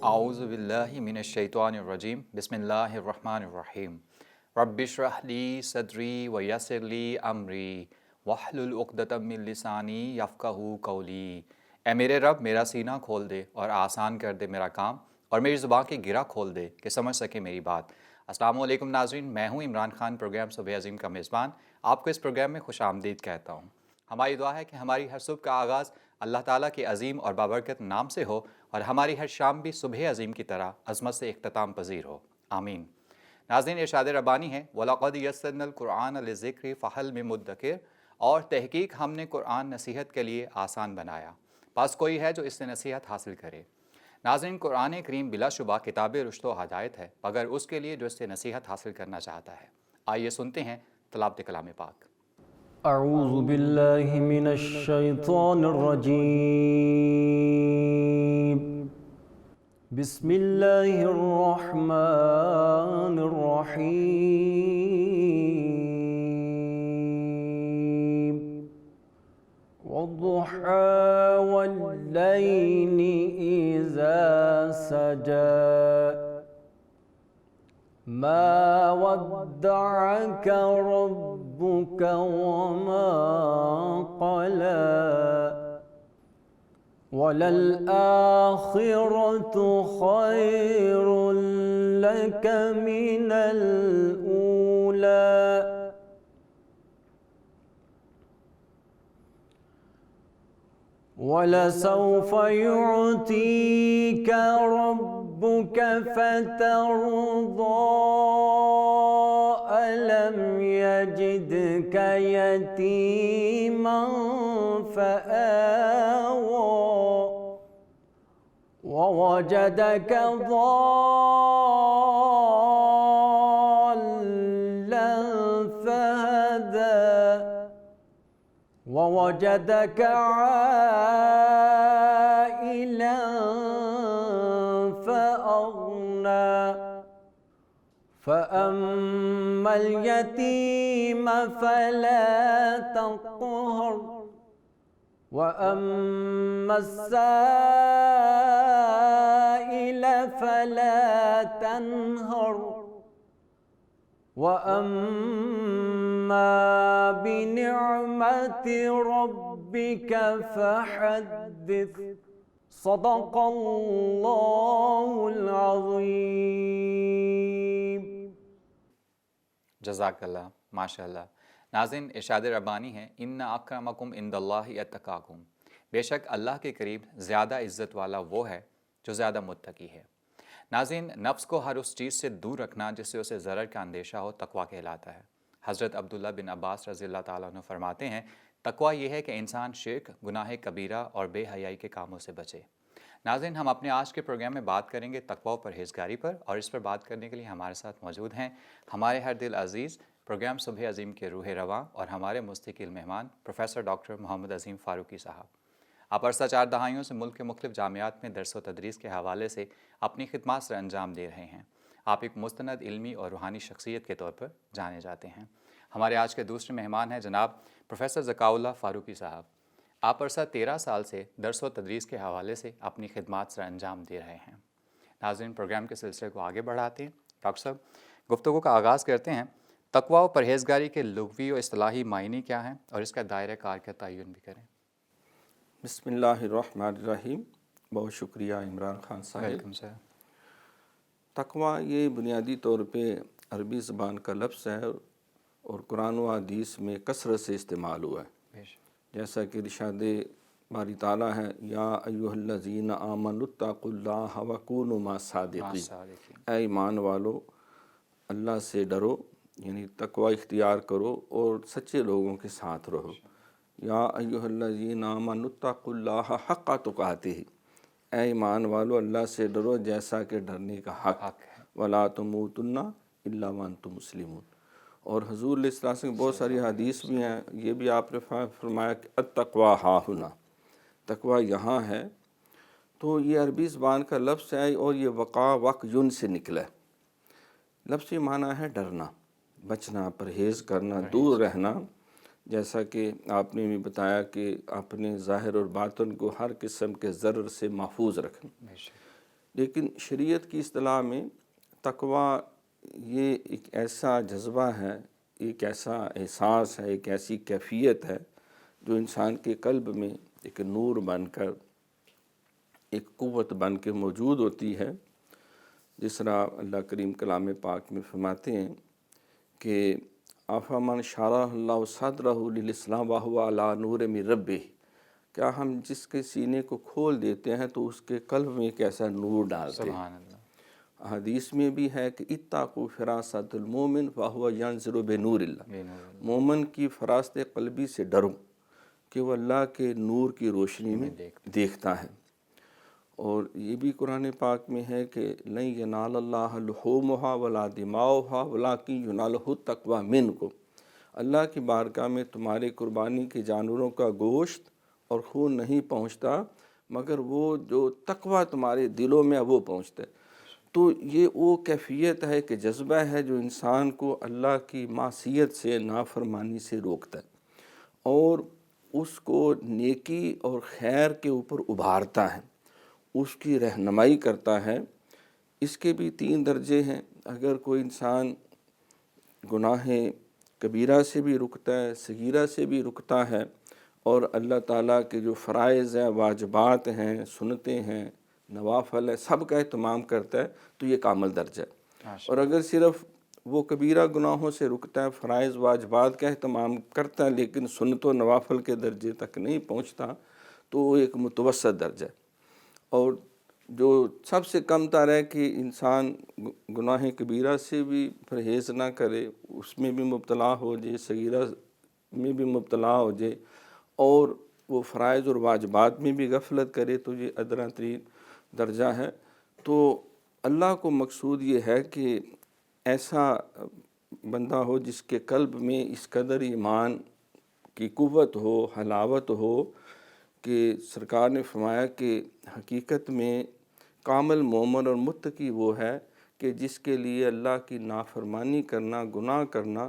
اعوذ باللہ من الشیطان الرجیم بسم اللہ الرحمن الرحیم رب اشرح لی صدری ویسر لی امری واحلل عقدۃ من لسانی یفقہوا قولی۔ اے میرے رب میرا سینہ کھول دے اور آسان کر دے میرا کام، اور میری زبان کی گرہ کھول دے کہ سمجھ سکے میری بات۔ السلام علیکم ناظرین، میں ہوں عمران خان، پروگرام صبح عظیم کا میزبان۔ آپ کو اس پروگرام میں خوش آمدید کہتا ہوں۔ ہماری دعا ہے کہ ہماری ہر صبح کا آغاز اللہ تعالیٰ کے عظیم اور بابرکت نام سے ہو، اور ہماری ہر شام بھی صبح عظیم کی طرح عظمت سے اختتام پذیر ہو، آمین۔ ناظرین، ارشاد ربانی ہے وَلَقَدْ يَسَّرْنَا الْقُرْآنَ لِلذِّكْرِ فَهَلْ مِن مُدَّكِرٍ، اور تحقیق ہم نے قرآن نصیحت کے لیے آسان بنایا، پس کوئی ہے جو اس سے نصیحت حاصل کرے۔ ناظرین، قرآن کریم بلا شبہ کتاب رشد و ہدایت ہے، مگر اس کے لیے جو اس سے نصیحت حاصل کرنا چاہتا ہے۔ آئیے سنتے ہیں تلاوت کلام پاک۔ اعوذ باللہ من الشیطان الرجیم، بسم اللہ الرحمن الرحیم۔ والضحى واللیل اذا سجى ما ودعك ربك وما قلى وللآخرة خير لك من الأولى وَلَسَوْفَ يُعْطِيكَ رَبُّكَ فَتَرْضَىٰ أَلَمْ يَجِدْكَ يَتِيمًا فَآوَىٰ وَوَجَدَكَ ضَالًّا فَهَدَىٰ وَوَجَدَكَ عَائِلًا فَأَغْنَىٰ فَأَمَّا الْيَتِيمَ فَلَا تَقْهَرْ وَأَمَّا السَّائِلَ فَلَا تَنْهَرْ وَأَمَّا بِنِعْمَةِ رَبِّكَ فَحَدِّثْ۔ صدق اللہ العظیم۔ جزاک اللہ، ماشاء اللہ۔ ناظرین، ارشاد ربانی ہے ان اکرمکم عند اللہ اتقاکم، بے شک اللہ کے قریب زیادہ عزت والا وہ ہے جو زیادہ متقی ہے۔ ناظرین، نفس کو ہر اس چیز سے دور رکھنا جس سے اسے ضرر کا اندیشہ ہو تقویٰ کہلاتا ہے۔ حضرت عبداللہ بن عباس رضی اللہ تعالیٰ عنہ فرماتے ہیں تقویٰ یہ ہے کہ انسان شرک، گناہ کبیرہ اور بے حیائی کے کاموں سے بچے۔ ناظرین، ہم اپنے آج کے پروگرام میں بات کریں گے تقویٰ و پرہیزگاری پر، اور اس پر بات کرنے کے لیے ہمارے ساتھ موجود ہیں ہمارے ہر دل عزیز پروگرام صبح عظیم کے روح رواں اور ہمارے مستقل مہمان پروفیسر ڈاکٹر محمد عظیم فاروقی صاحب۔ آپ عرصہ 4 دہائیوں سے ملک کے مختلف جامعات میں درس و تدریس کے حوالے سے اپنی خدمات سر انجام دے رہے ہیں۔ آپ ایک مستند علمی اور روحانی شخصیت کے طور پر جانے جاتے ہیں۔ ہمارے آج کے دوسرے مہمان ہیں جناب پروفیسر ذکاء اللہ فاروقی صاحب۔ آپ عرصہ 13 سال سے درس و تدریس کے حوالے سے اپنی خدمات سر انجام دے رہے ہیں۔ ناظرین، پروگرام کے سلسلے کو آگے بڑھاتے ہیں۔ ڈاکٹر صاحب، گفتگو کا آغاز کرتے ہیں۔ تقویٰ و پرہیزگاری کے لغوی و اصطلاحی معنی کیا ہیں، اور اس کا دائرہ کار کا تعین بھی کریں۔ بسم اللہ الرحمن الرحیم۔ بہت شکریہ عمران خان صاحب۔ Welcome sir. تقویٰ یہ بنیادی طور پہ عربی زبان کا لفظ ہے اور قرآن و حدیث میں کثرت سے استعمال ہوا ہے، جیسا کہ ارشاد باری تعالیٰ ہے یا ایھا الذین آمنوا اتقوا اللہ وکونوا مع الصادقین، اے ایمان والو اللہ سے ڈرو، یعنی تقویٰ اختیار کرو اور سچے لوگوں کے ساتھ رہو۔ یا ایھا الذین آمنوا اتقوا اللہ حق تقاتہ، اے ایمان والو اللہ سے ڈرو جیسا کہ ڈرنے کا حق ہے، ولا تموتن الا وانتم مسلمون۔ اور حضور علیہ السلام کی بہت ساری حدیث بھی ہیں، یہ بھی آپ نے فرمایا کہ التقویٰ ہا ہنا، تقویٰ یہاں ہے۔ تو یہ عربی زبان کا لفظ ہے اور یہ وقع یون سے نکلا ہے۔ لفظ یہ معنی ہے ڈرنا، بچنا، پرہیز کرنا، دور رہنا، جیسا کہ آپ نے بھی بتایا کہ اپنے ظاہر اور باطن کو ہر قسم کے ضرر سے محفوظ رکھنا۔ لیکن شریعت کی اصطلاح میں تقویٰ یہ ایک ایسا جذبہ ہے، ایک ایسا احساس ہے، ایک ایسی کیفیت ہے جو انسان کے قلب میں ایک نور بن کر، ایک قوت بن کے موجود ہوتی ہے۔ جس طرح اللہ کریم کلام پاک میں فرماتے ہیں کہ آفامن شارح اللہ صدرہ للاسلام وہو علی نور من ربہ، کیا ہم جس کے سینے کو کھول دیتے ہیں تو اس کے قلب میں ایک ایسا نور ڈالتے ہیں۔ سبحان اللہ۔ حدیث میں بھی ہے کہ اتقوا فراست المومن فہو ینظر بنور اللہ، مومن کی فراست قلبی سے ڈرو کہ وہ اللہ کے نور کی روشنی میں دیکھتا ہے۔ اور یہ بھی قرآن پاک میں ہے کہ لن ینال اللہ لحومھا ولا دماؤھا ولکن ینالہ التقوی منکم، اللہ کی بارگاہ میں تمہارے قربانی کے جانوروں کا گوشت اور خون نہیں پہنچتا، مگر وہ جو تقوی تمہارے دلوں میں ہے وہ پہنچتا ہے۔ تو یہ وہ کیفیت ہے کہ جذبہ ہے جو انسان کو اللہ کی معصیت سے، نافرمانی سے روکتا ہے اور اس کو نیکی اور خیر کے اوپر ابھارتا ہے، اس کی رہنمائی کرتا ہے۔ اس کے بھی 3 درجے ہیں۔ اگر کوئی انسان گناہ کبیرہ سے بھی رکتا ہے، صغیرہ سے بھی رکتا ہے اور اللہ تعالیٰ کے جو فرائض ہیں، واجبات ہیں، سنتیں ہیں، نوافل ہے، سب کا اہتمام کرتا ہے تو یہ کامل درجہ ہے۔ اور اگر صرف وہ کبیرہ گناہوں سے رکتا ہے، فرائض واجبات کا اہتمام کرتا ہے لیکن سنت و نوافل کے درجے تک نہیں پہنچتا تو وہ ایک متوسط درجہ ہے۔ اور جو سب سے کم تر ہے کہ انسان گناہ کبیرہ سے بھی پرہیز نہ کرے، اس میں بھی مبتلا ہو جائے، صغیرہ میں بھی مبتلا ہو جائے اور وہ فرائض اور واجبات میں بھی غفلت کرے تو یہ ادنیٰ ترین درجہ ہے۔ تو اللہ کو مقصود یہ ہے کہ ایسا بندہ ہو جس کے قلب میں اس قدر ایمان کی قوت ہو، حلاوت ہو کہ سرکار نے فرمایا کہ حقیقت میں کامل مومن اور متقی وہ ہے کہ جس کے لیے اللہ کی نافرمانی کرنا، گناہ کرنا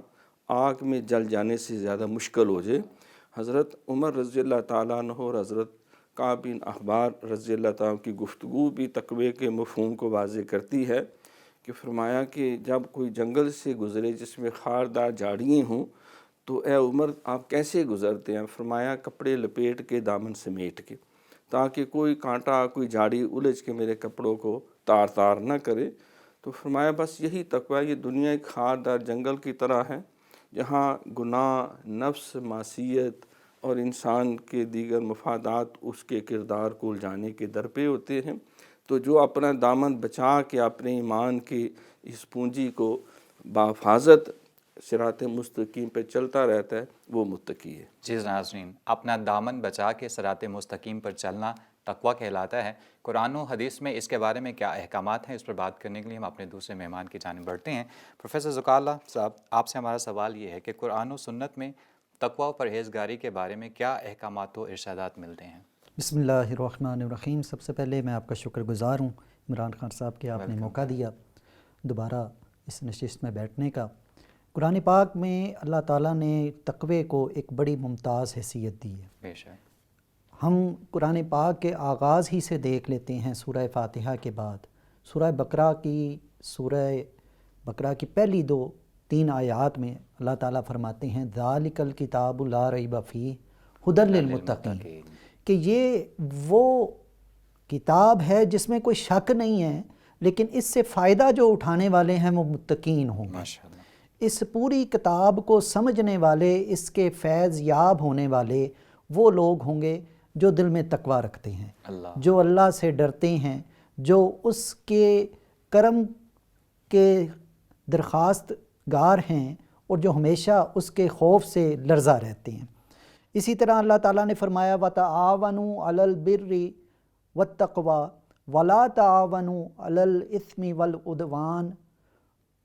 آگ میں جل جانے سے زیادہ مشکل ہو جائے۔ حضرت عمر رضی اللہ تعالیٰ عنہ اور حضرت کعب بن احبار رضی اللہ تعالیٰ کی گفتگو بھی تقوی کے مفہوم کو واضح کرتی ہے کہ فرمایا کہ جب کوئی جنگل سے گزرے جس میں خاردار جھاڑیاں ہوں تو اے عمر آپ کیسے گزرتے ہیں؟ فرمایا کپڑے لپیٹ کے، دامن سمیٹ کے، تاکہ کوئی کانٹا، کوئی جھاڑی الجھ کے میرے کپڑوں کو تار تار نہ کرے۔ تو فرمایا بس یہی تقوی، یہ دنیا ایک خاردار جنگل کی طرح ہے جہاں گناہ، نفس، معصیت اور انسان کے دیگر مفادات اس کے کردار کو الجھانے کے در پہ ہوتے ہیں۔ تو جو اپنا دامن بچا کے اپنے ایمان کی اس پونجی کو بحفاظت صراط مستقیم پہ چلتا رہتا ہے وہ متقی ہے۔ جی ناظرین، اپنا دامن بچا کے صراط مستقیم پر چلنا تقویٰ کہلاتا ہے۔ قرآن و حدیث میں اس کے بارے میں کیا احکامات ہیں، اس پر بات کرنے کے لیے ہم اپنے دوسرے مہمان کی جانب بڑھتے ہیں۔ پروفیسر ذوالفقار صاحب، آپ سے ہمارا سوال یہ ہے کہ قرآن و سنت میں تقویٰ و پرہیزگاری کے بارے میں کیا احکامات و ارشادات ملتے ہیں؟ بسم اللہ الرحمن الرحیم۔ سب سے پہلے میں آپ کا شکر گزار ہوں عمران خان صاحب کہ آپ نے موقع دیا دوبارہ اس نشست میں بیٹھنے کا۔ قرآن پاک میں اللہ تعالیٰ نے تقوی کو ایک بڑی ممتاز حیثیت دی ہے۔ بے شک۔ ہم قرآن پاک کے آغاز ہی سے دیکھ لیتے ہیں، سورہ فاتحہ کے بعد سورہ بقرہ کی پہلی 2-3 آیات میں اللہ تعالیٰ فرماتے ہیں ذالک الکتاب لا ریب فیہ ھدی للمتقین، کہ یہ وہ کتاب ہے جس میں کوئی شک نہیں ہے لیکن اس سے فائدہ جو اٹھانے والے ہیں وہ متقین ہوں گے۔ ماشاءاللہ۔ اس پوری کتاب کو سمجھنے والے، اس کے فیض یاب ہونے والے وہ لوگ ہوں گے جو دل میں تقویٰ رکھتے ہیں، جو اللہ سے ڈرتے ہیں، جو اس کے کرم کے درخواست گار ہیں اور جو ہمیشہ اس کے خوف سے لرزہ رہتے ہیں۔ اسی طرح اللہ تعالیٰ نے فرمایا وَتَعَاوَنُوا عَلَى الْبِرِّ وَالتَّقْوَى وَلَا تَعَاوَنُوا عَلَى الْإِثْمِ وَالْعُدْوَانِ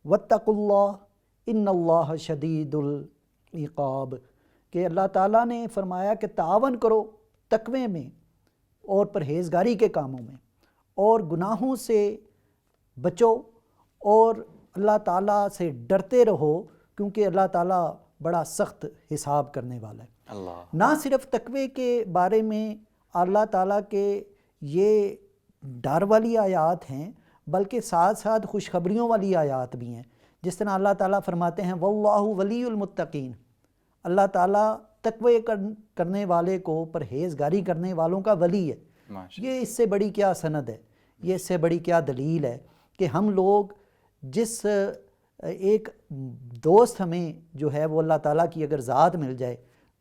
وَاتَّقُوا اللَّهَ إِنَّ اللَّهَ شَدِيدُ العقاب، کہ اللہ تعالیٰ نے فرمایا کہ تعاون کرو تقوی میں اور پرہیزگاری کے کاموں میں، اور گناہوں سے بچو اور اللہ تعالیٰ سے ڈرتے رہو کیونکہ اللہ تعالیٰ بڑا سخت حساب کرنے والا ہے۔ نہ صرف تقوی کے بارے میں اللہ تعالیٰ کے یہ ڈر والی آیات ہیں بلکہ ساتھ ساتھ خوشخبریوں والی آیات بھی ہیں. جس طرح اللہ تعالیٰ فرماتے ہیں واللہ ولی المتقین، اللہ تعالیٰ تقوی کرنے والے کو، پرہیزگاری کرنے والوں کا ولی ہے. یہ اس سے بڑی کیا سند ہے، یہ اس سے بڑی کیا دلیل ہے کہ ہم لوگ جس ایک دوست ہمیں جو ہے وہ اللہ تعالیٰ کی اگر ذات مل جائے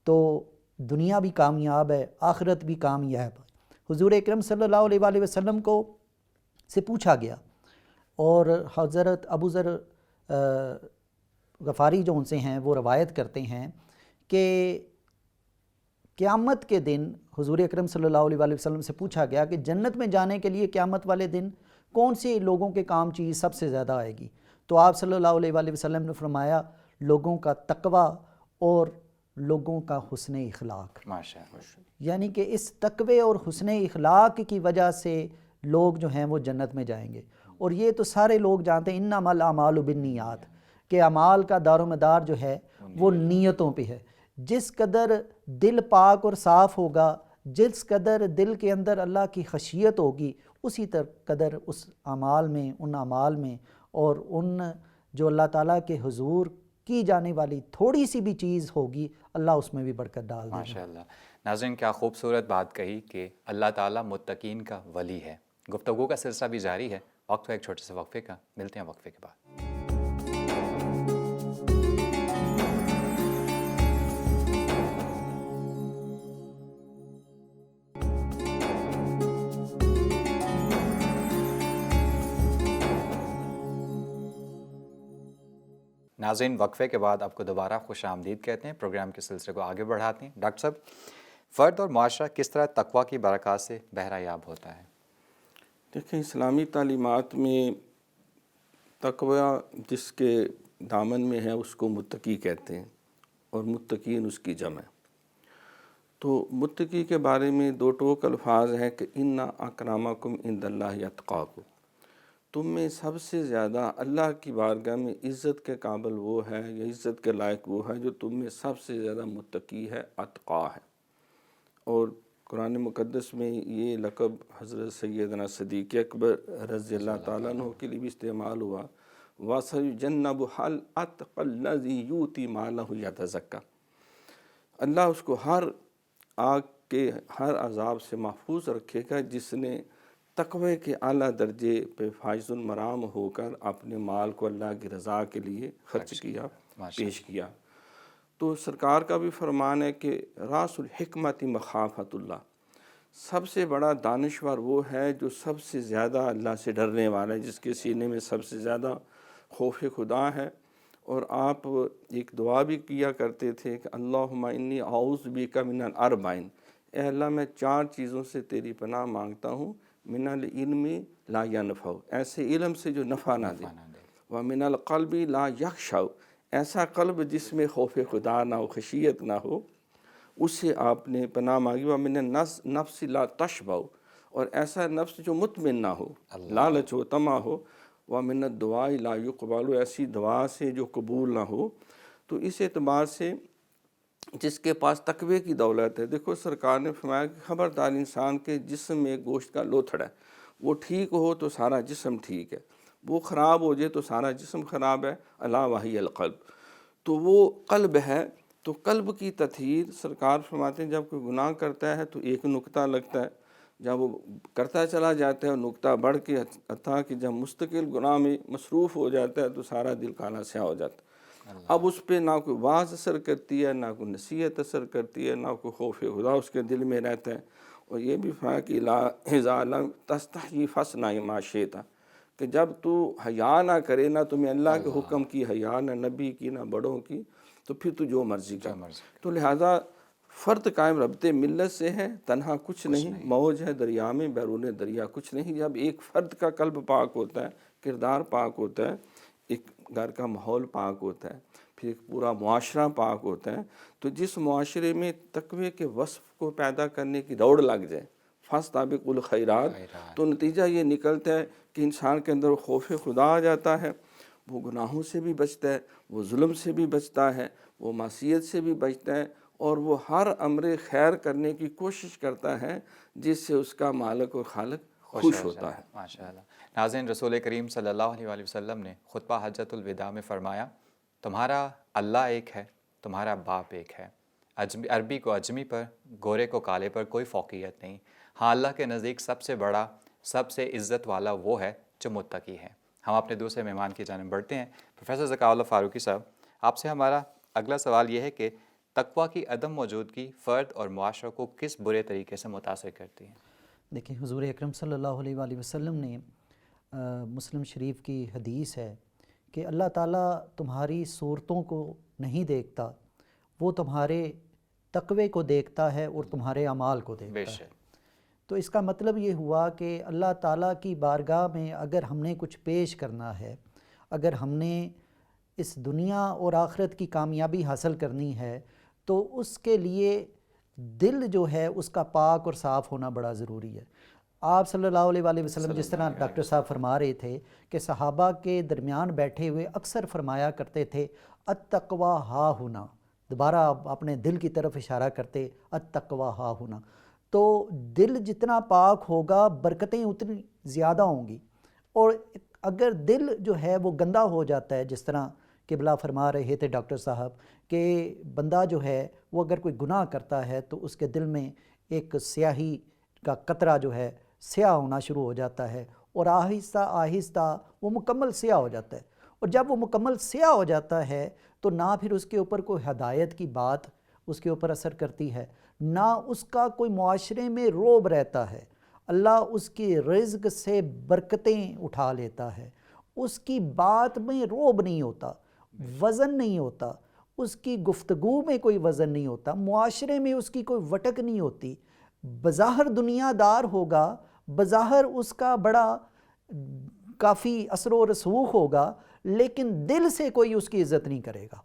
تو دنیا بھی کامیاب ہے، آخرت بھی کامیاب ہے. حضور اکرم صلی اللہ علیہ وآلہ وسلم کو سے پوچھا گیا، اور حضرت ابو ذر غفاری جو ان سے ہیں وہ روایت کرتے ہیں کہ قیامت کے دن حضور اکرم صلی اللہ علیہ وآلہ وسلم سے پوچھا گیا کہ جنت میں جانے کے لیے قیامت والے دن کون سی لوگوں کے کام چیز سب سے زیادہ آئے گی؟ تو آپ صلی اللہ علیہ وآلہ وسلم نے فرمایا لوگوں کا تقوی اور لوگوں کا حسن اخلاق. یعنی کہ اس تقوی اور حسن اخلاق کی وجہ سے لوگ جو ہیں وہ جنت میں جائیں گے. اور یہ تو سارے لوگ جانتے ہیں انما الاعمال بالنیات، کہ اعمال کا دار و مدار جو ہے وہ نیتوں پہ ہے. جس قدر دل پاک اور صاف ہوگا، جس قدر دل کے اندر اللہ کی خشیت ہوگی، اسی قدر اس اعمال میں، ان اعمال میں اور ان جو اللہ تعالیٰ کے حضور کی جانے والی تھوڑی سی بھی چیز ہوگی، اللہ اس میں بھی برکت ڈال دے گا. ماشاءاللہ. ناظرین کیا خوبصورت بات کہی کہ اللہ تعالیٰ متقین کا ولی ہے. گفتگو کا سلسلہ بھی جاری ہے. وقت ہو ایک چھوٹے سے وقفے کا، ملتے ہیں وقفے کے بعد. ناظرین وقفے کے بعد آپ کو دوبارہ خوش آمدید کہتے ہیں. پروگرام کے سلسلے کو آگے بڑھاتے ہیں. ڈاکٹر صاحب، فرد اور معاشرہ کس طرح تقویٰ کی برکات سے بہرہ یاب ہوتا ہے؟ دیکھیں، اسلامی تعلیمات میں تقویٰ جس کے دامن میں ہے اس کو متقی کہتے ہیں، اور متقین اس کی جمع ہے. تو متقی کے بارے میں دو ٹوک الفاظ ہیں کہ ان اکرمکم عند اللہ اتقاکم، تم میں سب سے زیادہ اللہ کی بارگاہ میں عزت کے قابل وہ ہے یا عزت کے لائق وہ ہے جو تم میں سب سے زیادہ متقی ہے، اتقا ہے. اور قرآن مقدس میں یہ لقب حضرت سیدنا صدیق اکبر رضی اللہ تعالیٰ عنہ کے لیے بھی استعمال ہوا، وَسَيُجَنَّبُهَا الْأَتْقَى الَّذِي يُؤْتِي مَالَهُ يَتَزَكَّىٰ. اللہ اس کو ہر آگ کے ہر عذاب سے محفوظ رکھے گا جس نے تقوی کے اعلیٰ درجے پہ فائز المرام ہو کر اپنے مال کو اللہ کی رضا کے لیے خرچ کیا، پیش کیا. تو سرکار کا بھی فرمان ہے کہ راس الحکمت مخافت اللہ، سب سے بڑا دانشور وہ ہے جو سب سے زیادہ اللہ سے ڈرنے والا ہے، جس کے سینے میں سب سے زیادہ خوف خدا ہے. اور آپ ایک دعا بھی کیا کرتے تھے کہ اللہم انی اعوذ بک من الاربعین، اے اللہ میں 4 چیزوں سے تیری پناہ مانگتا ہوں. من العلم لا ینفع، ایسے علم سے جو نفع نہ دے، ومن القلب لا یخشع، ایسا قلب جس میں خوف خدا نہ ہو، خشیت نہ ہو، اس سے آپ نے پناہ مانگی. ومن النفس لا تشبع، اور ایسا نفس جو مطمئن نہ ہو، لالچ ہو، طمع ہو. ومن الدعاء لا یقبل، ایسی دعا سے جو قبول نہ ہو. تو اس اعتبار سے جس کے پاس تقوی کی دولت ہے، دیکھو سرکار نے فرمایا کہ خبردار انسان کے جسم میں گوشت کا لوتھڑا ہے، وہ ٹھیک ہو تو سارا جسم ٹھیک ہے، وہ خراب ہو جائے تو سارا جسم خراب ہے. الا وہی القلب، تو وہ قلب ہے. تو قلب کی تطہیر سرکار فرماتے ہیں جب کوئی گناہ کرتا ہے تو ایک نقطہ لگتا ہے، جب وہ کرتا چلا جاتا ہے نقطہ بڑھ کے حتیٰ کہ جب مستقل گناہ میں مصروف ہو جاتا ہے تو سارا دل کالا سیاہ ہو جاتا ہے. اب اس پہ نہ کوئی واعظ اثر کرتی ہے، نہ کوئی نصیحت اثر کرتی ہے، نہ کوئی خوف خدا اس کے دل میں رہتا ہے. اور یہ بھی فرمایا کہ اذا لم تستحی فاصنع ما شئت، کہ جب تو حیا نہ کرے، نہ تمہیں اللہ کے حکم کی حیا، نہ نبی کی، نہ بڑوں کی، تو پھر تو جو مرضی کر. تو لہٰذا فرد قائم ربط ملت سے ہے، تنہا کچھ نہیں، موج ہے دریا میں، بیرون دریا کچھ نہیں. جب ایک فرد کا قلب پاک ہوتا ہے، کردار پاک ہوتا ہے، ایک گھر کا ماحول پاک ہوتا ہے، پھر ایک پورا معاشرہ پاک ہوتا ہے، تو جس معاشرے میں تقوی کے وصف کو پیدا کرنے کی دوڑ لگ جائے، فاستبقوا الخیرات، تو نتیجہ یہ نکلتا ہے کہ انسان کے اندر خوف خدا آ جاتا ہے، وہ گناہوں سے بھی بچتا ہے، وہ ظلم سے بھی بچتا ہے، وہ معصیت سے بھی بچتا ہے، اور وہ ہر امر خیر کرنے کی کوشش کرتا ہے جس سے اس کا مالک اور خالق خوش ہوتا ہے۔ ماشاءاللہ۔ ناظرین، رسول کریم صلی اللہ علیہ وسلم نے خطبہ حجۃ الوداع میں فرمایا، تمہارا اللہ ایک ہے، تمہارا باپ ایک ہے۔ عربی کو اجمی پر، گورے کو کالے پر کوئی فوقیت نہیں۔ ہاں، اللہ کے نزدیک سب سے بڑا، سب سے عزت والا وہ ہے جو متقی ہے۔ ہم اپنے دوسرے مہمان کی جانب بڑھتے ہیں۔ پروفیسر ذکاء اللہ فاروقی صاحب، آپ سے ہمارا اگلا سوال یہ ہے کہ تقویٰ کی عدم موجودگی فرد اور معاشرہ کو کس برے طریقے سے متاثر کرتی ہے؟ دیکھیں، حضور اکرم صلی اللہ علیہ وآلہ وسلم نے مسلم شریف کی حدیث ہے کہ اللہ تعالیٰ تمہاری صورتوں کو نہیں دیکھتا، وہ تمہارے تقوی کو دیکھتا ہے اور تمہارے اعمال کو دیکھتا ہے۔ تو اس کا مطلب یہ ہوا کہ اللہ تعالیٰ کی بارگاہ میں اگر ہم نے کچھ پیش کرنا ہے، اگر ہم نے اس دنیا اور آخرت کی کامیابی حاصل کرنی ہے، تو اس کے لیے دل جو ہے اس کا پاک اور صاف ہونا بڑا ضروری ہے۔ آپ صلی اللہ علیہ وآلہ وسلم جس طرح ڈاکٹر صاحب فرما رہے تھے کہ صحابہ کے درمیان بیٹھے ہوئے اکثر فرمایا کرتے تھے التقویٰ ہا ہونا، دوبارہ اپنے دل کی طرف اشارہ کرتے التقویٰ ہا ہونا۔ تو دل جتنا پاک ہوگا برکتیں اتنی زیادہ ہوں گی، اور اگر دل جو ہے وہ گندا ہو جاتا ہے، جس طرح قبلہ فرما رہے تھے ڈاکٹر صاحب کہ بندہ جو ہے وہ اگر کوئی گناہ کرتا ہے تو اس کے دل میں ایک سیاہی کا قطرہ جو ہے سیاہ ہونا شروع ہو جاتا ہے، اور آہستہ آہستہ وہ مکمل سیاہ ہو جاتا ہے، اور جب وہ مکمل سیاہ ہو جاتا ہے تو نہ پھر اس کے اوپر کوئی ہدایت کی بات اس کے اوپر اثر کرتی ہے، نہ اس کا کوئی معاشرے میں روب رہتا ہے۔ اللہ اس کی رزق سے برکتیں اٹھا لیتا ہے، اس کی بات میں روب نہیں ہوتا، وزن نہیں ہوتا، اس کی گفتگو میں کوئی وزن نہیں ہوتا، معاشرے میں اس کی کوئی وٹک نہیں ہوتی۔ بظاہر دنیا دار ہوگا، بظاہر اس کا بڑا کافی اثر و رسوخ ہوگا، لیکن دل سے کوئی اس کی عزت نہیں کرے گا۔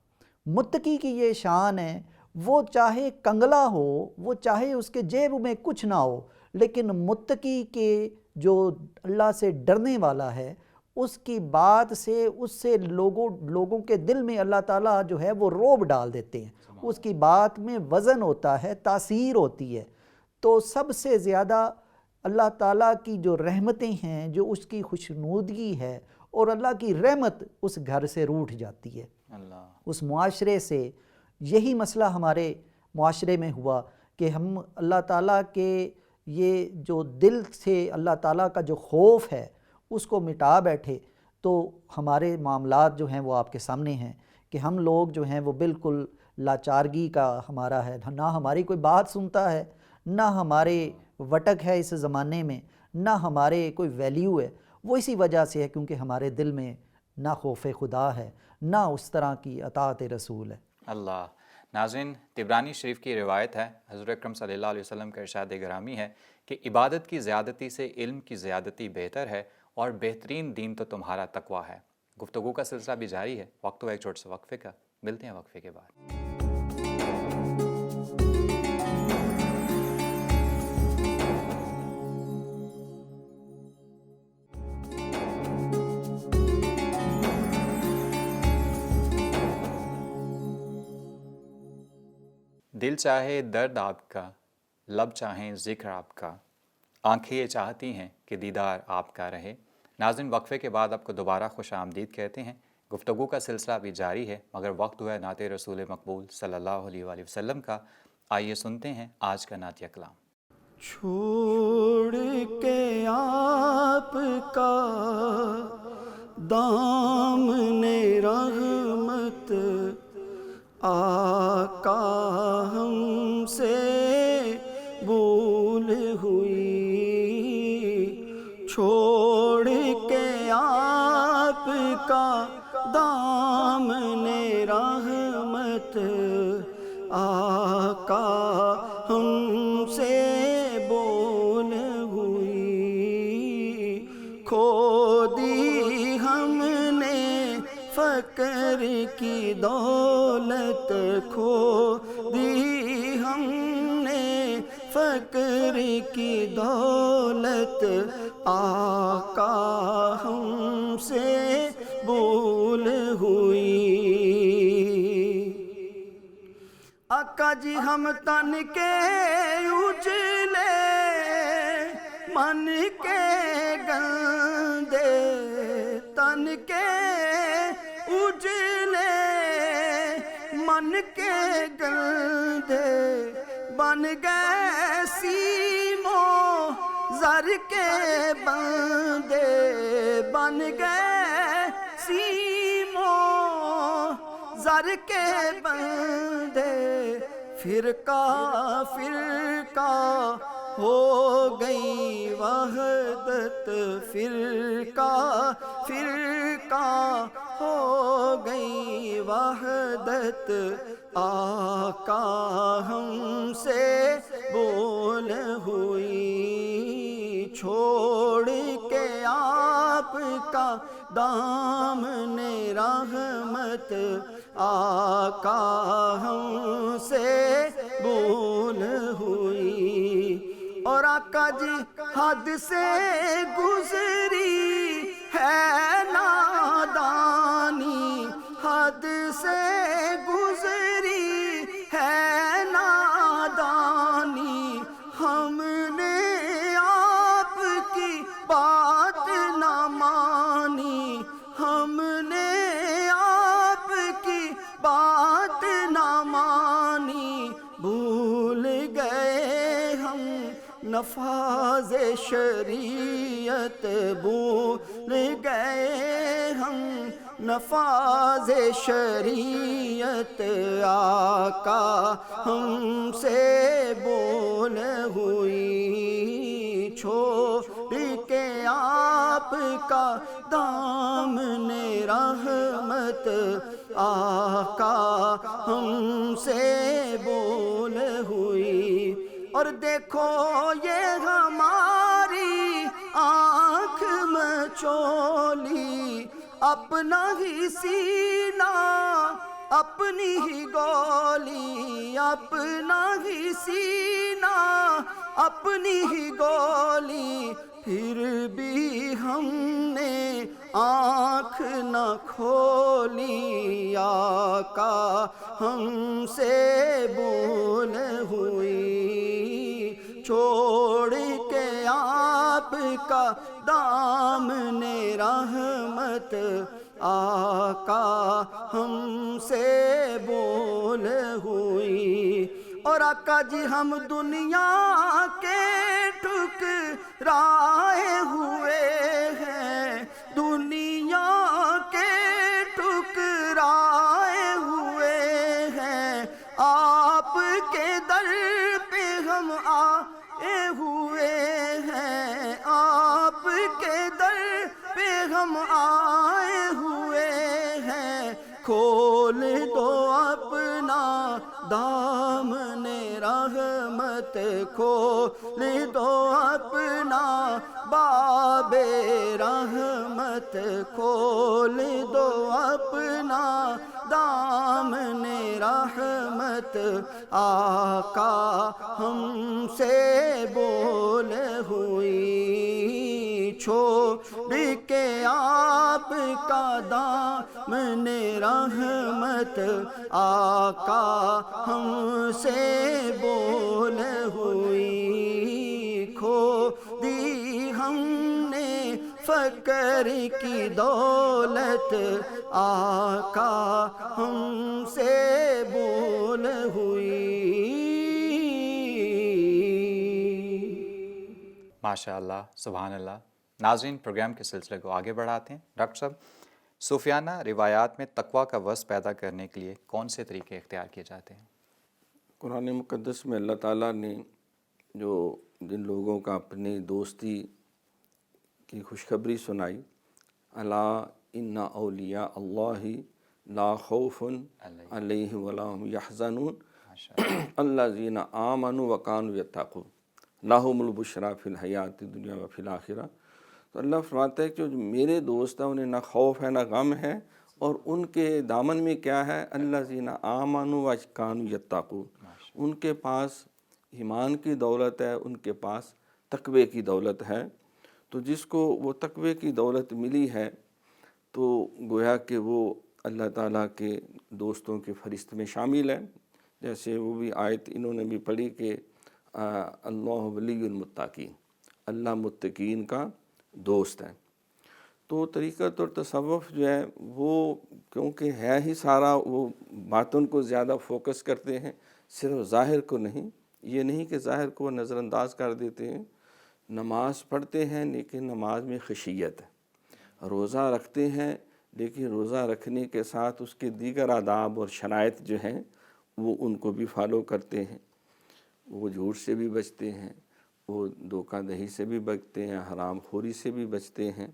متقی کی یہ شان ہے، وہ چاہے کنگلا ہو، وہ چاہے اس کے جیب میں کچھ نہ ہو، لیکن متقی کے جو اللہ سے ڈرنے والا ہے، اس کی بات سے، اس سے لوگوں کے دل میں اللہ تعالیٰ جو ہے وہ روب ڈال دیتے ہیں، اس کی بات میں وزن ہوتا ہے، تاثیر ہوتی ہے۔ تو سب سے زیادہ اللہ تعالیٰ کی جو رحمتیں ہیں، جو اس کی خوشنودگی ہے، اور اللہ کی رحمت اس گھر سے روٹھ جاتی ہے، اس معاشرے سے۔ یہی مسئلہ ہمارے معاشرے میں ہوا کہ ہم اللہ تعالیٰ کے یہ جو دل سے اللہ تعالیٰ کا جو خوف ہے اس کو مٹا بیٹھے، تو ہمارے معاملات جو ہیں وہ آپ کے سامنے ہیں کہ ہم لوگ جو ہیں وہ بالکل لاچارگی کا ہمارا ہے، نہ ہماری کوئی بات سنتا ہے، نہ ہمارے وٹک ہے اس زمانے میں، نہ ہمارے کوئی ویلیو ہے۔ وہ اسی وجہ سے ہے کیونکہ ہمارے دل میں نہ خوف خدا ہے، نہ اس طرح کی اطاعت رسول ہے۔ اللہ۔ ناظرین، طبرانی شریف کی روایت ہے، حضور اکرم صلی اللہ علیہ وسلم کا ارشاد گرامی ہے کہ عبادت کی زیادتی سے علم کی زیادتی بہتر ہے، اور بہترین دین تو تمہارا تقویٰ ہے۔ گفتگو کا سلسلہ بھی جاری ہے، وقت ہوا ایک چھوٹے سے وقفے کا، ملتے ہیں وقفے کے بعد۔ دل چاہے درد آپ کا، لب چاہیں ذکر آپ کا، آنکھیں یہ چاہتی ہیں کہ دیدار آپ کا رہے۔ ناظرین، وقفے کے بعد آپ کو دوبارہ خوش آمدید کہتے ہیں۔ گفتگو کا سلسلہ بھی جاری ہے، مگر وقت ہوا ہے نعت رسول مقبول صلی اللہ علیہ وآلہ وسلم کا۔ آئیے سنتے ہیں آج کا نعتیہ کلام۔ چھوڑ کے آپ کا دامن رحمت، آقا ہم سے بھول ہوئی، چھوڑ کے آپ کا دامن رحمت، آقا ہم سے بھول ہوئی، کھو دی ہم نے فقر کی دولت، کھو دی ہم نے فقر کی دولت، آقا ہم سے بھول ہوئی۔ آقا جی ہم تن کے اجلے من کے کے گندے بن گئے سیموں زر کے بندے بن گئے سیموں زر کے بندے فرقہ فرقہ ہو گئی وحدت فرقہ فرقہ ہو گئی وحدت آقا ہم سے بول ہوئی چھوڑ کے آپ کا دامن رحمت آقا ہم سے بول ہوئی اور آقا جی حد سے گزری ہے نادانی حد سے گزری ہے نادانی ہم نے آپ کی بات نہ مانی ہم نے آپ کی بات نہ مانی بھول گئے ہم نفاذ شریعت بھول گئے ہم نفاذ شریعت آقا ہم سے بول ہوئی چھوڑ کے آپ کا دامن رحمت آقا ہم سے بول ہوئی اور دیکھو یہ ہماری آنکھ مچولی اپنا ہی سینہ اپنی ہی گولی اپنا ہی سینہ اپنی ہی گولی پھر بھی ہم نے آنکھ نہ کھولی آقا ہم سے بول ہوئی چھوڑ کے آپ کا دامن رحمت آقا ہم سے بول ہوئی اور آقا جی ہم دنیا کے ٹھکرائے ہوئے ہیں دنیا کے ٹھکرائے ہوئے ہیں آپ کے در پہ ہم آئے ہوئے ہیں آپ کے در پہ ہم آئے ہوئے ہیں کھول دو اپنا دامن رحمت کھول دو اپنا باب رحمت کھول دو اپنا دامن رحمت آقا ہم سے بول ہوئی چھوڑ کے آپ کا دامن رحمت آقا ہم سے بول ہوئی کھو دی ہم نے فقر کی دولت آقا ہم سے بول ہوئی ماشاء اللہ سبحان اللہ۔ ناظرین پروگرام کے سلسلے کو آگے بڑھاتے ہیں۔ ڈاکٹر صاحب صوفیانہ روایات میں تقویٰ کا وصف پیدا کرنے کے لیے کون سے طریقے اختیار کیے جاتے ہیں؟ قرآن مقدس میں اللہ تعالیٰ نے جو جن لوگوں کا اپنی دوستی کی خوشخبری سنائی، الا ان اولیاء اللہ لا خوف علیہم ولا هم یحزنون الذین آمنوا وکانوا یتقون لہم البشریٰ فی الحیات الدنیا و فی الآخرہ۔ تو اللہ فرماتا ہے کہ جو میرے دوست ہیں انہیں نہ خوف ہے نہ غم ہے، اور ان کے دامن میں کیا ہے؟ الذین آمنوا وکانوا یتقون، ان کے پاس ایمان کی دولت ہے، ان کے پاس تقوی کی دولت ہے۔ تو جس کو وہ تقوی کی دولت ملی ہے تو گویا کہ وہ اللہ تعالیٰ کے دوستوں کے فہرست میں شامل ہے۔ جیسے وہ بھی آیت انہوں نے بھی پڑھی کہ اللہ ولی المتقین، اللہ متقین کا دوست ہے۔ تو طریقت اور تصوف جو ہے وہ کیونکہ ہے ہی سارا، وہ باطن کو زیادہ فوکس کرتے ہیں، صرف ظاہر کو نہیں۔ یہ نہیں کہ ظاہر کو نظر انداز کر دیتے ہیں، نماز پڑھتے ہیں لیکن نماز میں خشیت ہے، روزہ رکھتے ہیں لیکن روزہ رکھنے کے ساتھ اس کے دیگر آداب اور شرائط جو ہیں وہ ان کو بھی فالو کرتے ہیں، وہ جھوٹ سے بھی بچتے ہیں، وہ دھوکہ دہی سے بھی بچتے ہیں، حرام خوری سے بھی بچتے ہیں،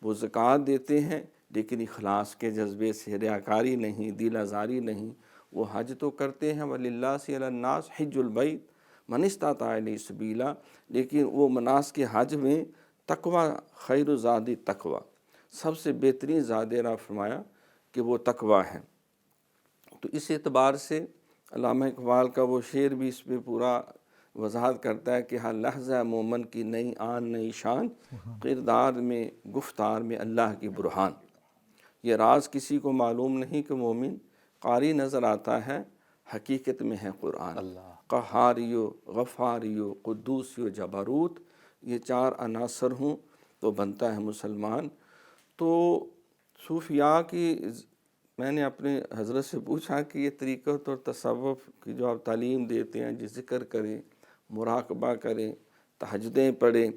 وہ زکوٰۃ دیتے ہیں لیکن اخلاص کے جذبے سے، ریاکاری نہیں، دل آزاری نہیں، وہ حج تو کرتے ہیں، وَلِلَّهِ عَلَى النَّاسِ حِجُّ الْبَيْتِ مَنِ اسْتَطَاعَ إِلَيْهِ سَبِيلًا، لیکن وہ مناسک حج میں تقوی، خیر زاد تقوی، سب سے بہترین زاد را فرمایا کہ وہ تقوی ہے۔ تو اس اعتبار سے علامہ اقبال کا وہ شعر بھی اس پہ پورا وضاحت کرتا ہے کہ ہر لحظہ مومن کی نئی آن نئی شان، کردار میں گفتار میں اللہ کی برہان۔ یہ راز کسی کو معلوم نہیں کہ مومن قاری نظر آتا ہے، حقیقت میں ہے قرآن۔ قہاریو، غفاریو، قدوسیو، جبروت، یہ 4 عناصر ہوں تو بنتا ہے مسلمان۔ تو صوفیاء کی میں نے اپنے حضرت سے پوچھا کہ یہ طریقت اور تصوف کی جو آپ تعلیم دیتے ہیں، جس ذکر کریں، مراقبہ کریں، تہجدیں پڑھیں،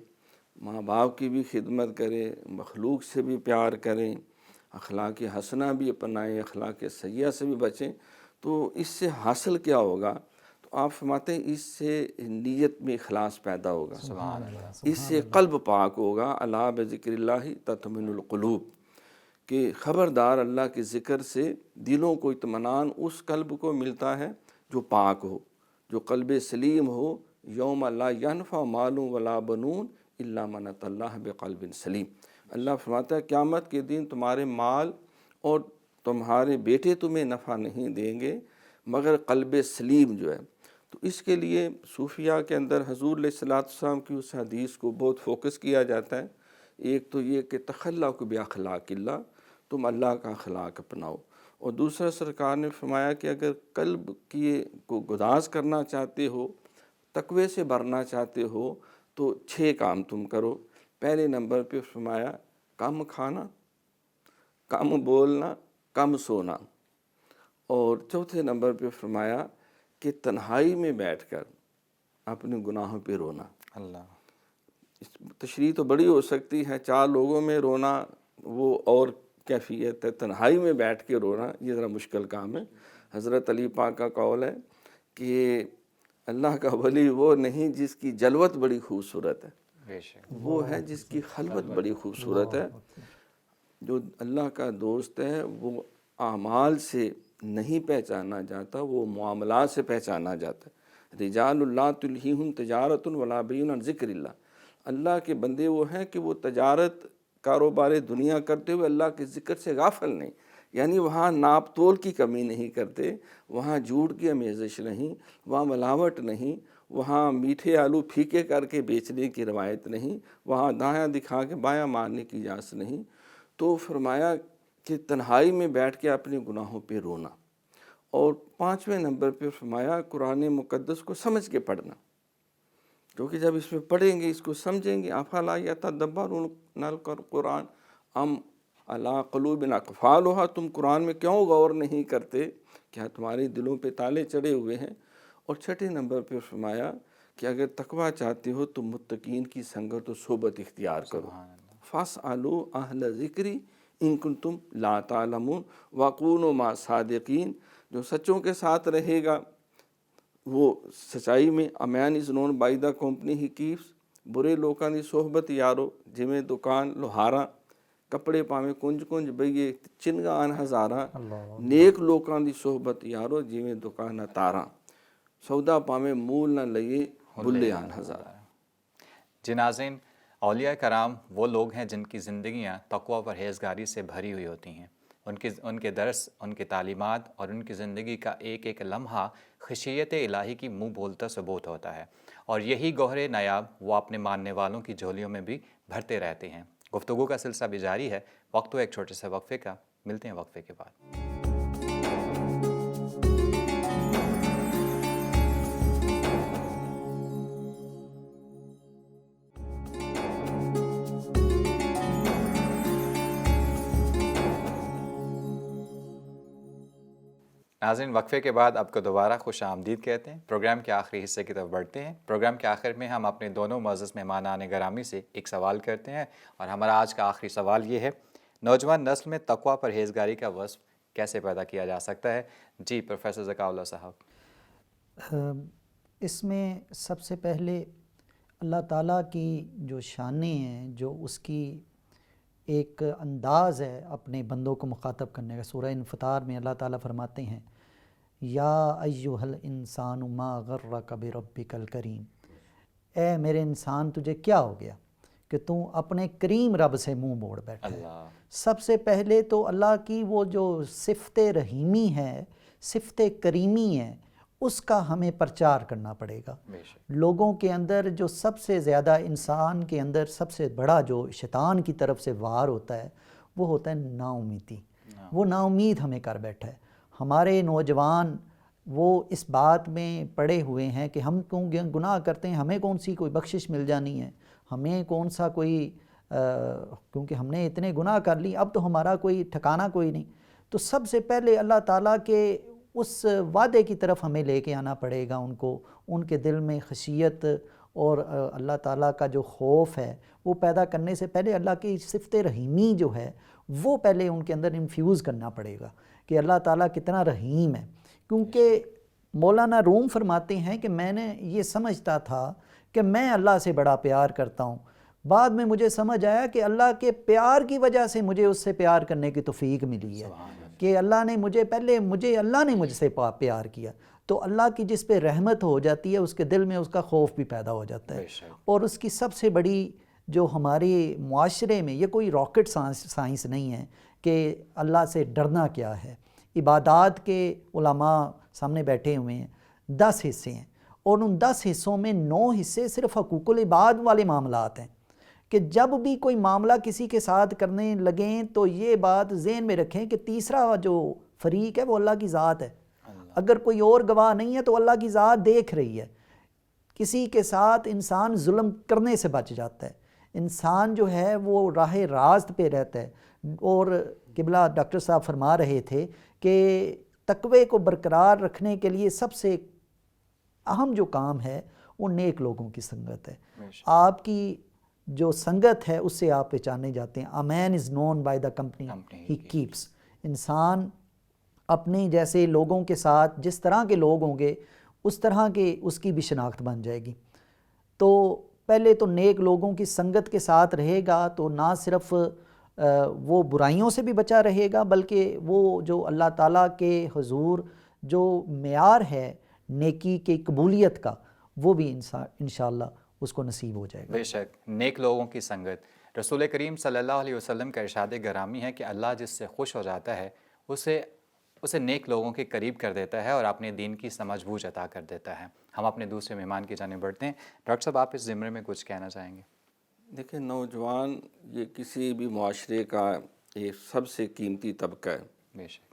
ماں باپ کی بھی خدمت کریں، مخلوق سے بھی پیار کریں، اخلاق حسنہ بھی اپنائیں، اخلاق سیئہ سے بھی بچیں، تو اس سے حاصل کیا ہوگا؟ تو آپ فرماتے ہیں اس سے نیت میں اخلاص پیدا ہوگا، اس سے قلب پاک ہوگا، الا بذکر اللہ تطمئن القلوب، کہ خبردار اللہ کے ذکر سے دلوں کو اطمینان اس قلب کو ملتا ہے جو پاک ہو، جو قلب سلیم ہو۔ یوم لا ینفع مال ولا بنون الا من اتى اللہ بقلب سلیم۔ اللہ فرماتا ہے قیامت کے دن تمہارے مال اور تمہارے بیٹے تمہیں نفع نہیں دیں گے مگر قلب سلیم جو ہے۔ تو اس کے لیے صوفیاء کے اندر حضور علیہ الصلوۃ والسلام کی اس حدیث کو بہت فوکس کیا جاتا ہے۔ ایک تو یہ کہ تخلق باخلاق اللہ، تم اللہ کا اخلاق اپناؤ، اور دوسرا سرکار نے فرمایا کہ اگر قلب کی کو گداز کرنا چاہتے ہو، تقوی سے بھرنا چاہتے ہو، تو 6 کام تم کرو۔ پہلے نمبر پہ فرمایا کم کھانا، کم بولنا، کم سونا، اور چوتھے نمبر پہ فرمایا کہ تنہائی میں بیٹھ کر اپنے گناہوں پہ رونا۔ اللہ، تشریح تو بڑی ہو سکتی ہے، 4 لوگوں میں رونا وہ اور کیفیت ہے، تنہائی میں بیٹھ کے رونا یہ ذرا مشکل کام ہے۔ حضرت علی پاک کا قول ہے کہ اللہ کا ولی وہ نہیں جس کی جلوت بڑی خوبصورت ہے، وہ ہے جس کی خلوت بڑی خوبصورت ہے۔ جو اللہ کا دوست ہے وہ اعمال سے نہیں پہچانا جاتا، وہ معاملات سے پہچانا جاتا ہے۔ رجال اللہ تلہیہم تجارت ولا بیع عن ذکر اللہ، اللہ کے بندے وہ ہیں کہ وہ تجارت، کاروبار دنیا کرتے ہوئے اللہ کے ذکر سے غافل نہیں، یعنی وہاں ناپ تول کی کمی نہیں کرتے، وہاں جھوٹ کی آمیزش نہیں، وہاں ملاوٹ نہیں، وہاں میٹھے آلو پھیکے کر کے بیچنے کی روایت نہیں، وہاں دایاں دکھا کے بایاں مارنے کی اجازت نہیں۔ تو فرمایا کہ تنہائی میں بیٹھ کے اپنے گناہوں پہ رونا، اور 5ویں نمبر پہ فرمایا قرآن مقدس کو سمجھ کے پڑھنا، کیونکہ جب اس میں پڑھیں گے، اس کو سمجھیں گے، افلا یتدبرون القرآن ام علی قلوب اقفالھا، تم قرآن میں کیوں غور نہیں کرتے؟ کیا تمہارے دلوں پہ تالے چڑھے ہوئے ہیں؟ اور 6 نمبر پہ فرمایا کہ اگر تقویٰ چاہتے ہو تو متقین کی سنگت و صحبت اختیار کرو۔ فاسألوا اہل ذکر ان کنتم لا تعلمون وکونوا مع صادقین، جو سچوں کے ساتھ رہے گا وہ سچائی میں، Aman is known by the company ہی کیپس، برے لوکاں دی صحبت یارو، جویں دکان لوہارا، کپڑے پاویں کنج کنج بئیے چنگا آن ہزاراں، نیک لوکاں دی صحبت یارو جویں دکان تاراں، سودا پاویں مول نہ لئیے بلے آن ہزاراں۔ جی ناظرین، اولیاء کرام وہ لوگ ہیں جن کی زندگیاں تقوی و پرہیزگاری سے بھری ہوئی ہوتی ہیں، ان کے درس، ان کی تعلیمات اور ان کی زندگی کا ایک ایک لمحہ خشیت الہی کی منہ بولتا ثبوت ہوتا ہے، اور یہی گوہر نایاب وہ اپنے ماننے والوں کی جھولیوں میں بھی بھرتے رہتے ہیں۔ گفتگو کا سلسلہ بھی جاری ہے، وقت ہو ایک چھوٹے سے وقفے کا، ملتے ہیں وقفے کے بعد۔ ناظرین وقفے کے بعد آپ کو دوبارہ خوش آمدید کہتے ہیں۔ پروگرام کے آخری حصے کی طرف بڑھتے ہیں۔ پروگرام کے آخر میں ہم اپنے دونوں معزز مہمانان گرامی سے ایک سوال کرتے ہیں، اور ہمارا آج کا آخری سوال یہ ہے، نوجوان نسل میں تقویٰ پرہیزگاری کا وصف کیسے پیدا کیا جا سکتا ہے؟ جی پروفیسر ذکاء اللہ صاحب۔ اس میں سب سے پہلے اللہ تعالیٰ کی جو شانیں ہیں، جو اس کی ایک انداز ہے اپنے بندوں کو مخاطب کرنے کا، سورہ انفطار میں اللہ تعالیٰ فرماتے ہیں یا ایھا الانسان ما غرک بربک الکریم، اے میرے انسان تجھے کیا ہو گیا کہ تو اپنے کریم رب سے منہ موڑ بیٹھا ہے۔ سب سے پہلے تو اللہ کی وہ جو صفت رحیمی ہے، صفت کریمی ہے، اس کا ہمیں پرچار کرنا پڑے گا۔ لوگوں کے اندر جو سب سے زیادہ، انسان کے اندر سب سے بڑا جو شیطان کی طرف سے وار ہوتا ہے، وہ ہوتا ہے نا امیدی۔ وہ نا امید ہمیں کر بیٹھا ہے۔ ہمارے نوجوان وہ اس بات میں پڑے ہوئے ہیں کہ ہم کیوں گناہ کرتے ہیں، ہمیں کون سی کوئی بخشش مل جانی ہے، ہمیں کون سا کوئی کیونکہ ہم نے اتنے گناہ کر لی، اب تو ہمارا کوئی ٹھکانہ کوئی نہیں۔ تو سب سے پہلے اللہ تعالیٰ کے اس وعدے کی طرف ہمیں لے کے آنا پڑے گا ان کو، ان کے دل میں خشیت اور اللہ تعالیٰ کا جو خوف ہے وہ پیدا کرنے سے پہلے اللہ کی صفت رحیمی جو ہے وہ پہلے ان کے اندر انفیوز کرنا پڑے گا کہ اللہ تعالیٰ کتنا رحیم ہے۔ کیونکہ مولانا روم فرماتے ہیں کہ میں نے یہ سمجھتا تھا کہ میں اللہ سے بڑا پیار کرتا ہوں، بعد میں مجھے سمجھ آیا کہ اللہ کے پیار کی وجہ سے مجھے اس سے پیار کرنے کی توفیق ملی ہے، کہ اللہ نے اللہ نے مجھ سے پیار کیا۔ تو اللہ کی جس پہ رحمت ہو جاتی ہے اس کے دل میں اس کا خوف بھی پیدا ہو جاتا ہے۔ اور اس کی سب سے بڑی جو ہمارے معاشرے میں، یہ کوئی راکٹ سائنس نہیں ہے کہ اللہ سے ڈرنا کیا ہے۔ عبادات کے علماء سامنے بیٹھے ہوئے ہیں، 10 حصے ہیں، اور ان 10 حصوں میں 9 حصے صرف حقوق العباد والے معاملات ہیں، کہ جب بھی کوئی معاملہ کسی کے ساتھ کرنے لگیں تو یہ بات ذہن میں رکھیں کہ تیسرا جو فریق ہے وہ اللہ کی ذات ہے۔ اگر کوئی اور گواہ نہیں ہے تو اللہ کی ذات دیکھ رہی ہے۔ کسی کے ساتھ انسان ظلم کرنے سے بچ جاتا ہے، انسان جو ہے وہ راہ راست پہ رہتا ہے۔ اور قبلہ ڈاکٹر صاحب فرما رہے تھے کہ تقوی کو برقرار رکھنے کے لیے سب سے اہم جو کام ہے وہ نیک لوگوں کی سنگت ہے۔ آپ کی جو سنگت ہے اس سے آپ پہچانے جاتے ہیں۔ A man is known by the company he keeps۔ انسان اپنے جیسے لوگوں کے ساتھ جس طرح کے لوگ ہوں گے اس طرح کے اس کی بھی شناخت بن جائے گی۔ تو پہلے تو نیک لوگوں کی سنگت کے ساتھ رہے گا تو نہ صرف وہ برائیوں سے بھی بچا رہے گا، بلکہ وہ جو اللہ تعالیٰ کے حضور جو معیار ہے نیکی کی قبولیت کا وہ بھی انشاءاللہ اس کو نصیب ہو جائے گا۔ بے شک نیک لوگوں کی سنگت، رسول کریم صلی اللہ علیہ وسلم کا ارشاد گرامی ہے کہ اللہ جس سے خوش ہو جاتا ہے اسے نیک لوگوں کے قریب کر دیتا ہے اور اپنے دین کی سمجھ بوجھ عطا کر دیتا ہے۔ ہم اپنے دوسرے مہمان کی جانب بڑھتے ہیں۔ ڈاکٹر صاحب آپ اس زمرے میں کچھ کہنا چاہیں گے؟ دیکھیں، نوجوان یہ کسی بھی معاشرے کا ایک سب سے قیمتی طبقہ ہے۔ بے شک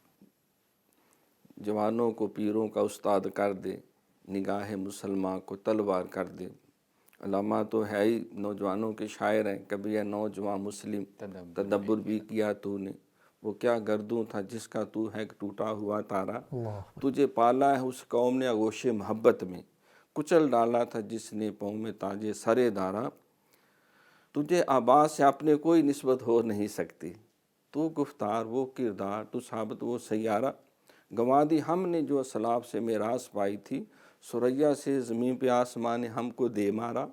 جوانوں کو پیروں کا استاد کر دے، نگاہ مسلمان کو تلوار کر دے۔ علماء تو ہے ہی نوجوانوں کے شاعر ہیں، کبھی ہے نوجوان مسلم تدبر بھی کیا تو نے، وہ کیا گردوں تھا جس کا تو ہے ٹوٹا ہوا تارا، تجھے پالا ہے اس قوم نے آغوش محبت میں، کچل ڈالا تھا جس نے پاؤں میں تاج سرے دارا، تجھے آبا سے اپنے کوئی نسبت ہو نہیں سکتی، تو گفتار وہ کردار تو ثابت وہ سیارہ، گنوا دی ہم نے جو اسلاف سے میراث پائی تھی، سریا سے زمین پہ آسمان نے ہم کو دے مارا،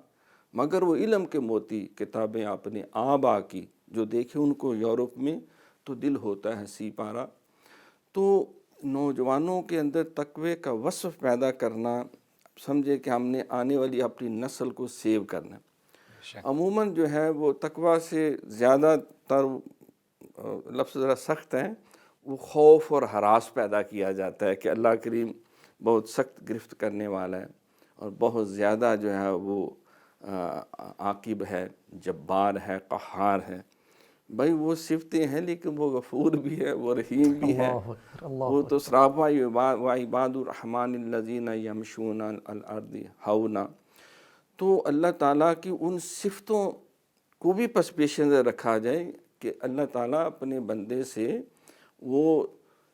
مگر وہ علم کے موتی کتابیں اپنے آبا کی، جو دیکھے ان کو یورپ میں تو دل ہوتا ہے سی پارا۔ تو نوجوانوں کے اندر تقوی کا وصف پیدا کرنا، سمجھے کہ ہم نے آنے والی اپنی نسل کو سیو کرنا۔ عموماً جو ہے وہ تقوی سے زیادہ تر لفظ ذرا سخت ہیں، وہ خوف اور ہراس پیدا کیا جاتا ہے کہ اللہ کریم بہت سخت گرفت کرنے والا ہے اور بہت زیادہ جو ہے وہ عاقب ہے، جبار ہے، قہار ہے۔ بھائی وہ صفتیں ہیں لیکن وہ غفور بھی ہے، وہ رحیم بھی ہے۔ وہ تو سراپا وعباد الرحمن الذین یمشون علی الارض ہونا۔ تو اللہ تعالیٰ کی ان صفتوں کو بھی پس پیش نظر رکھا جائے کہ اللہ تعالیٰ اپنے بندے سے وہ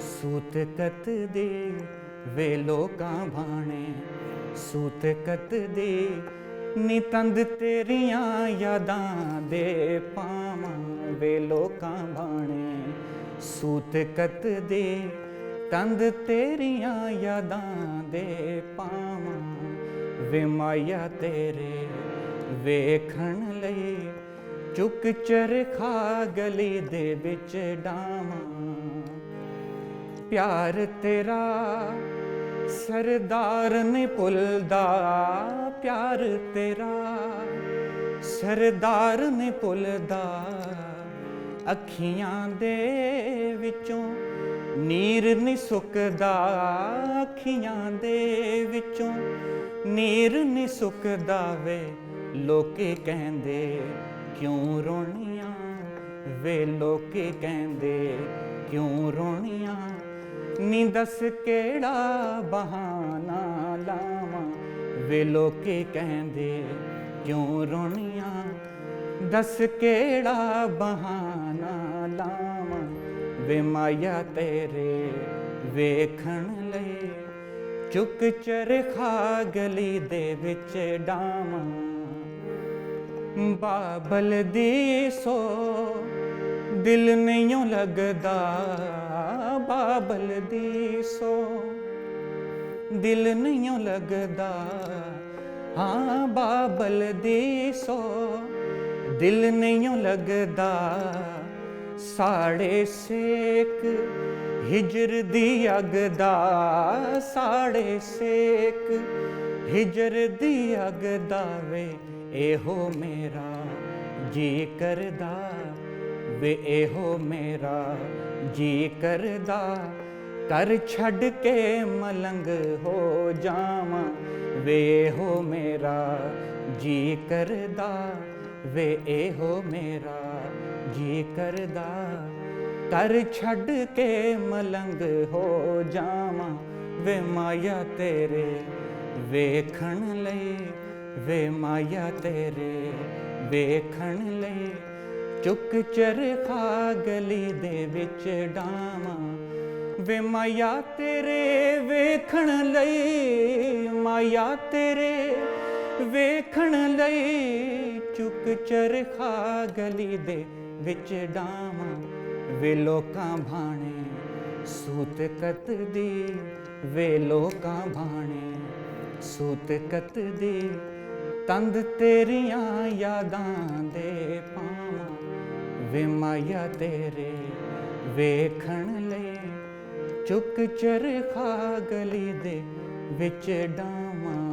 ਸੂਤ ਕਤ ਦੇ ਵੇ ਲੋਕਾਂ ਭਾਣੇ, ਸੂਤ ਕਤ ਦੇ ਨੀ ਤੰਦ ਤੇਰੀਆਂ ਯਾਦਾਂ ਦੇ ਪਾਵਾਂ ਵੇ ਲੋਕਾਂ ਭਾਣੇ, ਸੂਤ ਕਤ ਦੇ ਤੰਦ ਤੇਰੀਆਂ ਯਾਦਾਂ ਦੇ ਪਾਵਾਂ ਵੇ ਮਾਇਆ ਤੇਰੇ ਵੇਖਣ ਲਈ ਚੁੱਕ ਚਰਖਾ ਗਲੀ ਦੇ ਵਿੱਚ ਡਾਵਾਂ। ਪਿਆਰ ਤੇਰਾ ਸਰਦਾਰ ਨਹੀਂ ਭੁੱਲਦਾ, ਪਿਆਰ ਤੇਰਾ ਸਰਦਾਰ ਨਹੀਂ ਭੁੱਲਦਾ, ਅੱਖੀਆਂ ਦੇ ਵਿੱਚੋਂ ਨੀਰ ਨਹੀਂ ਸੁੱਕਦਾ, ਅੱਖੀਆਂ ਦੇ ਵਿੱਚੋਂ ਨੀਰ ਨਹੀਂ ਸੁੱਕਦਾ ਵੇ ਲੋਕੇ ਕਹਿੰਦੇ ਕਿਉਂ ਰੋਣੀਆਂ ਵੇ ਲੋਕੇ ਕਹਿੰਦੇ ਕਿਉਂ ਰੋਣੀਆਂ, ਨੀ ਦੱਸ ਕਿਹੜਾ ਬਹਾਨਾ ਲਾਵਾਂ ਵੇ ਲੋਕੇ ਕਹਿੰਦੇ ਕਿਉਂ ਰੋਣੀਆਂ, ਦੱਸ ਕਿਹੜਾ ਬਹਾਨਾ ਲਾਵਾਂ ਵੇ ਮਾਇਆ ਤੇਰੇ ਵੇਖਣ ਲਈ ਚੁੱਕ ਚਰਖਾ ਗਲੀ ਦੇ ਵਿੱਚ ਡਾਵਾਂ। ਬਾਬਲ ਦੀ ਸੋ ਦਿਲ ਨਹੀਂ ਲੱਗਦਾ, ਬਾਬਲ ਦੀ ਸੋ ਦਿਲ ਨਹੀਂ ਲੱਗਦਾ, ਹਾਂ ਬਾਬਲ ਦੀ ਸੋ ਦਿਲ ਨਹੀਂ ਲੱਗਦਾ, ਸਾੜੇ ਸੇਕ ਹਿਜਰ ਦੀ ਅੱਗ ਦਾ, ਸਾੜੇ ਸੇਕ ਹਿਜਰ ਦੀ ਅੱਗ ਦਾ ਵੇ ਇਹੋ ਮੇਰਾ ਜੀ ਕਰਦਾ ਵੇ ਇਹੋ ਮੇਰਾ ਜੀ ਕਰਦਾ, ਕਰ ਛੱਡ ਕੇ ਮਲੰਗ ਹੋ ਜਾਵਾਂ ਵੇ ਇਹੋ ਮੇਰਾ ਜੀ ਕਰਦਾ ਵੇ ਇਹੋ ਮੇਰਾ ਜੀ ਕਰਦਾ, ਕਰ ਛੱਡ ਕੇ ਮਲੰਗ ਹੋ ਜਾਵਾਂ ਵੇ ਮਾਇਆ ਤੇਰੇ ਵੇਖਣ ਲਈ, ਵੇ ਮਾਇਆ ਤੇਰੇ ਵੇਖਣ ਲਈ ਚੁੱਕ ਚਰਖਾ ਗਲੀ ਦੇ ਵਿੱਚ ਡਾਵਾਂ ਵੇ ਮਾਇਆ ਤੇਰੇ ਵੇਖਣ ਲਈ, ਮਾਇਆ ਤੇਰੇ ਵੇਖਣ ਲਈ ਚੁੱਕ ਚਰਖਾ ਗਲੀ ਦੇ ਵਿੱਚ ਡਾਵਾਂ ਵੇ ਲੋਕਾਂ ਭਾਣੇ, ਸੂਤ ਕਤ ਦੀ ਵੇ ਲੋਕਾਂ ਭਾਣੇ, ਸੂਤ ਕਤ ਦੀ ਤੰਦ ਤੇਰੀਆਂ ਯਾਦਾਂ ਦੇ ਪਾਵਾਂ ਵੇ ਮਾਇਆ ਤੇਰੇ ਵੇਖਣ ਲਈ ਚੁੱਕ ਚਰਖਾ ਗਲੀ ਦੇ ਵਿੱਚ ਡਾਵਾਂ।